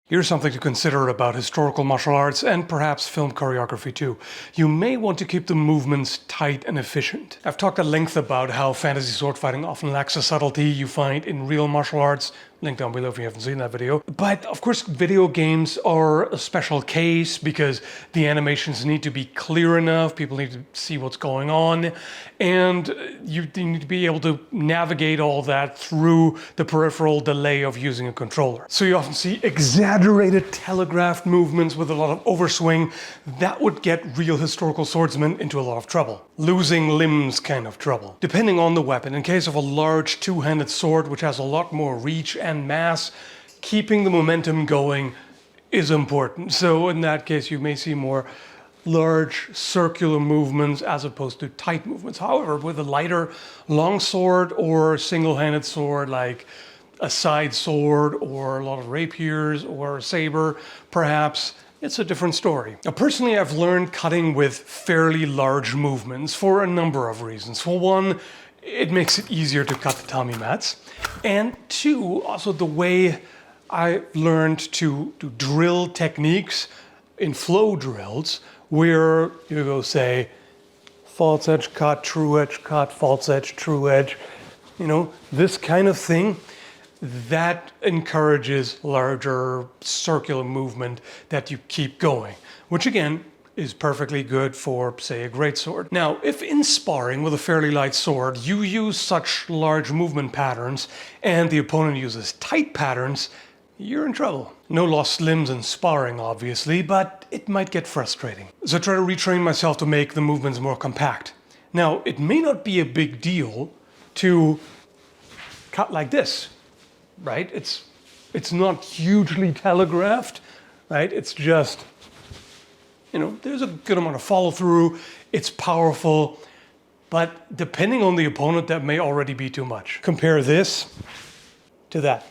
Here's something to consider about historical martial arts and perhaps film choreography too. You may want to keep the movements tight and efficient. I've talked at length about how fantasy sword fighting often lacks the subtlety you find in real martial arts. Link down below if you haven't seen that video. But of course video games are a special case because the animations need to be clear enough, people need to see what's going on, and you need to be able to navigate all that through the peripheral delay of using a controller. So you often see exaggerated telegraphed movements with a lot of overswing. That would get real historical swordsmen into a lot of trouble. Losing limbs kind of trouble. Depending on the weapon, in case of a large two-handed sword which has a lot more reach and mass, keeping the momentum going is important. So in that case you may see more large circular movements as opposed to tight movements. However, with a lighter longsword or single-handed sword like a side sword or a lot of rapiers or a saber, perhaps, it's a different story. Now, personally, I've learned cutting with fairly large movements for a number of reasons. For one, it makes it easier to cut the tummy mats. And two, also the way I learned to drill techniques in flow drills where you go say, false edge cut, true edge cut, false edge, true edge. You know, this kind of thing. That encourages larger circular movement that you keep going, which again is perfectly good for, say, a greatsword. Now, if in sparring with a fairly light sword you use such large movement patterns and the opponent uses tight patterns, you're in trouble. No lost limbs in sparring, obviously, but it might get frustrating. So I try to retrain myself to make the movements more compact. Now, it may not be a big deal to cut like this. Right? It's not hugely telegraphed, right? It's just, you know, there's a good amount of follow through. It's powerful, but depending on the opponent, that may already be too much. Compare this to that.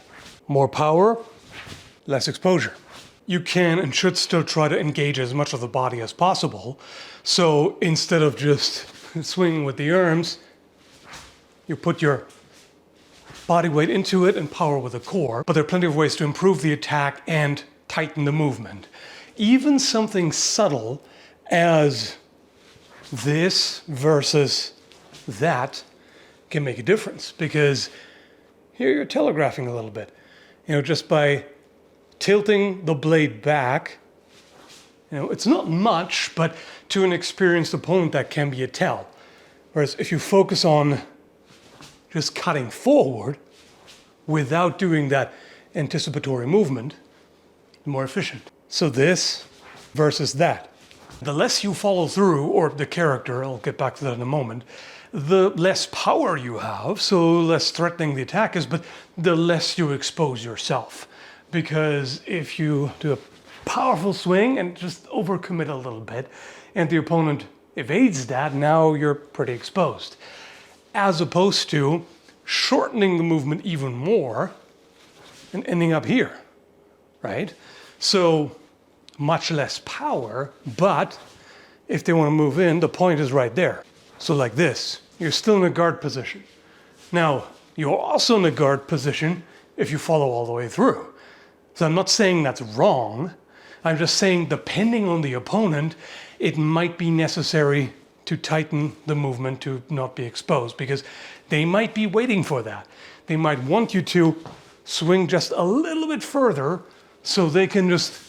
More power, less exposure. You can and should still try to engage as much of the body as possible. So instead of just swinging with the arms, you put your body weight into it and power with the core, but there are plenty of ways to improve the attack and tighten the movement. Even something subtle as this versus that can make a difference, because here you're telegraphing a little bit. You know, just by tilting the blade back, you know, it's not much, but to an experienced opponent that can be a tell. Whereas if you focus on just cutting forward without doing that anticipatory movement, more efficient. So this versus that. The less you follow through, or the character, I'll get back to that in a moment, the less power you have, so less threatening the attack is, but the less you expose yourself. Because if you do a powerful swing and just overcommit a little bit, and the opponent evades that, now you're pretty exposed. As opposed to shortening the movement even more and ending up here, right? So much less power, but if they want to move in, the point is right there. So like this, you're still in a guard position. Now, you're also in a guard position if you follow all the way through. So I'm not saying that's wrong. I'm just saying depending on the opponent, it might be necessary to tighten the movement to not be exposed, because they might be waiting for that. They might want you to swing just a little bit further so they can just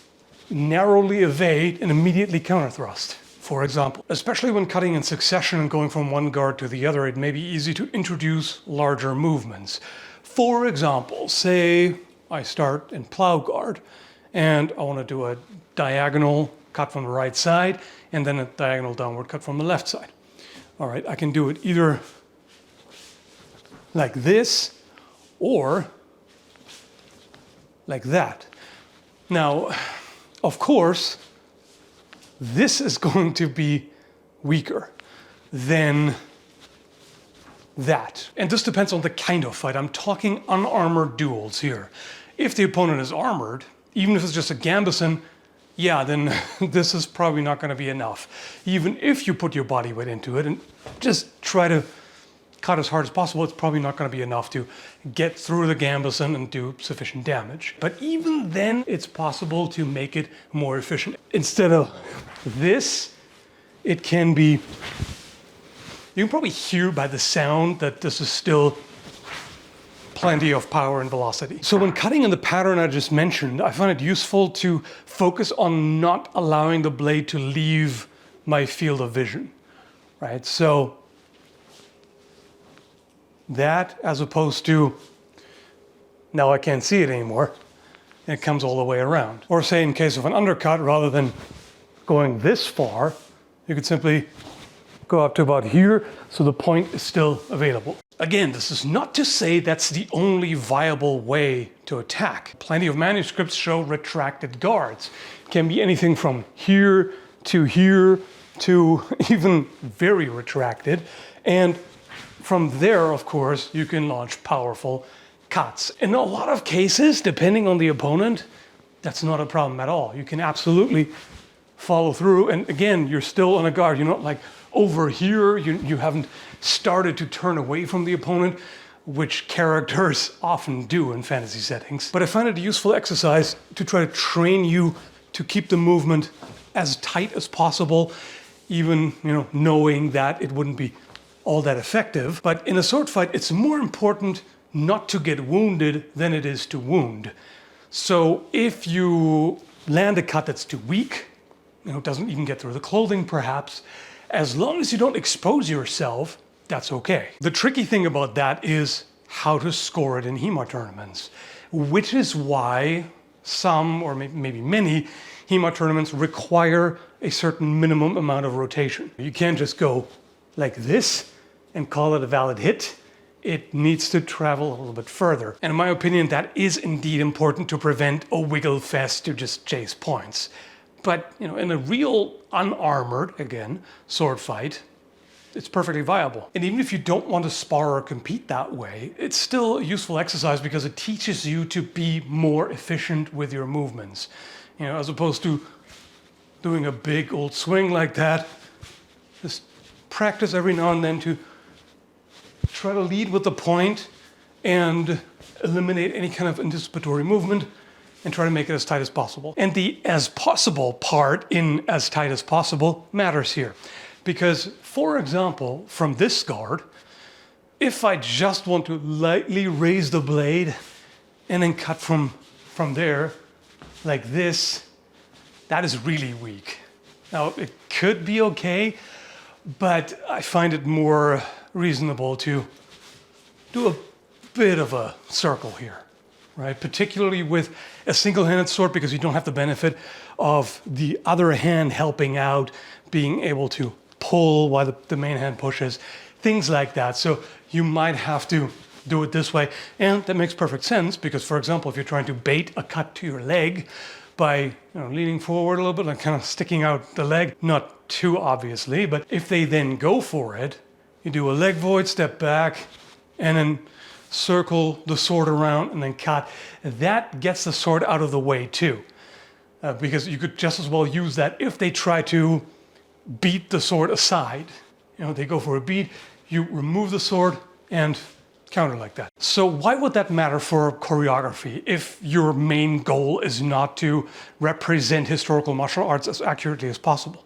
narrowly evade and immediately counter thrust, for example. Especially when cutting in succession and going from one guard to the other, it may be easy to introduce larger movements. For example, say I start in plow guard and I want to do a diagonal cut from the right side and then a diagonal downward cut from the left side. All right, I can do it either like this or like that. Now, of course, this is going to be weaker than that. And this depends on the kind of fight. I'm talking unarmored duels here. If the opponent is armored, even if it's just a gambeson, yeah, then this is probably not going to be enough. Even if you put your body weight into it and just try to cut as hard as possible, it's probably not going to be enough to get through the gambeson and do sufficient damage. But even then, it's possible to make it more efficient. Instead of this, it can be, you can probably hear by the sound that this is still plenty of power and velocity. So when cutting in the pattern I just mentioned, I find it useful to focus on not allowing the blade to leave my field of vision, right? So that, as opposed to, now I can't see it anymore, and it comes all the way around. Or say in case of an undercut, rather than going this far, you could simply go up to about here, so the point is still available. Again, this is not to say that's the only viable way to attack. Plenty of manuscripts show retracted guards. It can be anything from here to even very retracted. And from there, of course, you can launch powerful cuts. In a lot of cases, depending on the opponent, that's not a problem at all. You can absolutely follow through. And again, you're still on a guard. You're not like over here. You haven't started to turn away from the opponent, which characters often do in fantasy settings. But I find it a useful exercise to try to train you to keep the movement as tight as possible, even knowing that it wouldn't be all that effective. But in a sword fight, it's more important not to get wounded than it is to wound. So if you land a cut that's too weak, doesn't even get through the clothing perhaps, as long as you don't expose yourself, that's okay. The tricky thing about that is how to score it in HEMA tournaments, which is why some, or maybe many, HEMA tournaments require a certain minimum amount of rotation. You can't just go like this and call it a valid hit. It needs to travel a little bit further. And in my opinion, that is indeed important to prevent a wiggle fest to just chase points. But in a real unarmored, again, sword fight, it's perfectly viable. And even if you don't want to spar or compete that way, it's still a useful exercise because it teaches you to be more efficient with your movements. As opposed to doing a big old swing like that, just practice every now and then to try to lead with the point and eliminate any kind of anticipatory movement and try to make it as tight as possible. And the as possible part in as tight as possible matters here. Because, for example, from this guard, if I just want to lightly raise the blade and then cut from there, like this, that is really weak. Now, it could be okay, but I find it more reasonable to do a bit of a circle here, right? Particularly with a single-handed sword, because you don't have the benefit of the other hand helping out, being able to pull while the main hand pushes, things like that. So you might have to do it this way. And that makes perfect sense because, for example, if you're trying to bait a cut to your leg by leaning forward a little bit and kind of sticking out the leg, not too obviously, but if they then go for it, you do a leg void, step back, and then circle the sword around and then cut. That gets the sword out of the way too. Because you could just as well use that if they try to beat the sword aside. They go for a beat, you remove the sword and counter like that. So why would that matter for choreography if your main goal is not to represent historical martial arts as accurately as possible?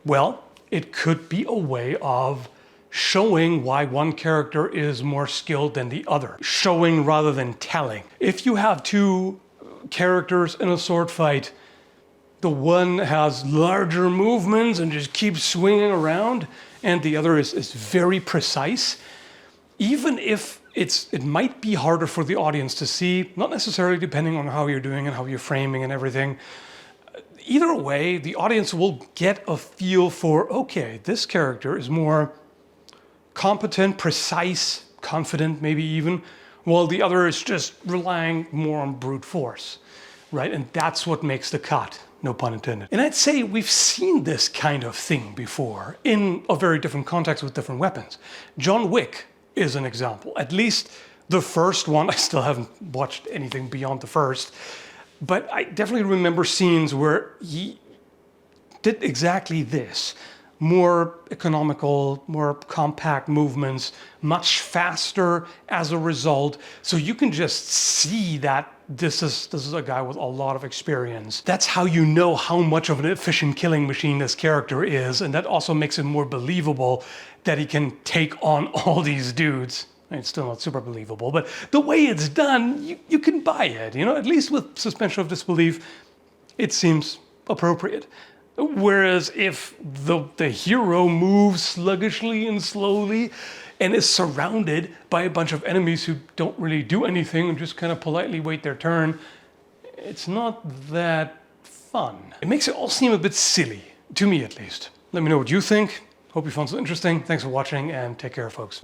Well, it could be a way of showing why one character is more skilled than the other. Showing rather than telling. If you have two characters in a sword fight, the one has larger movements and just keeps swinging around, and the other is very precise, even if it might be harder for the audience to see, not necessarily depending on how you're doing and how you're framing and everything. Either way, the audience will get a feel for, okay, this character is more competent, precise, confident maybe even, while the other is just relying more on brute force, right? And that's what makes the cut, no pun intended. And I'd say we've seen this kind of thing before in a very different context with different weapons. John Wick is an example, at least the first one. I still haven't watched anything beyond the first, but I definitely remember scenes where he did exactly this. more economical, more compact movements, much faster as a result. So you can just see that this is a guy with a lot of experience. That's how you know how much of an efficient killing machine this character is, and that also makes it more believable that he can take on all these dudes. It's still not super believable, but the way it's done, you can buy it. You know, at least with suspension of disbelief, it seems appropriate. Whereas if the hero moves sluggishly and slowly and is surrounded by a bunch of enemies who don't really do anything and just kind of politely wait their turn, it's not that fun. It makes it all seem a bit silly, to me at least. Let me know what you think. Hope you found this interesting. Thanks for watching and take care, folks.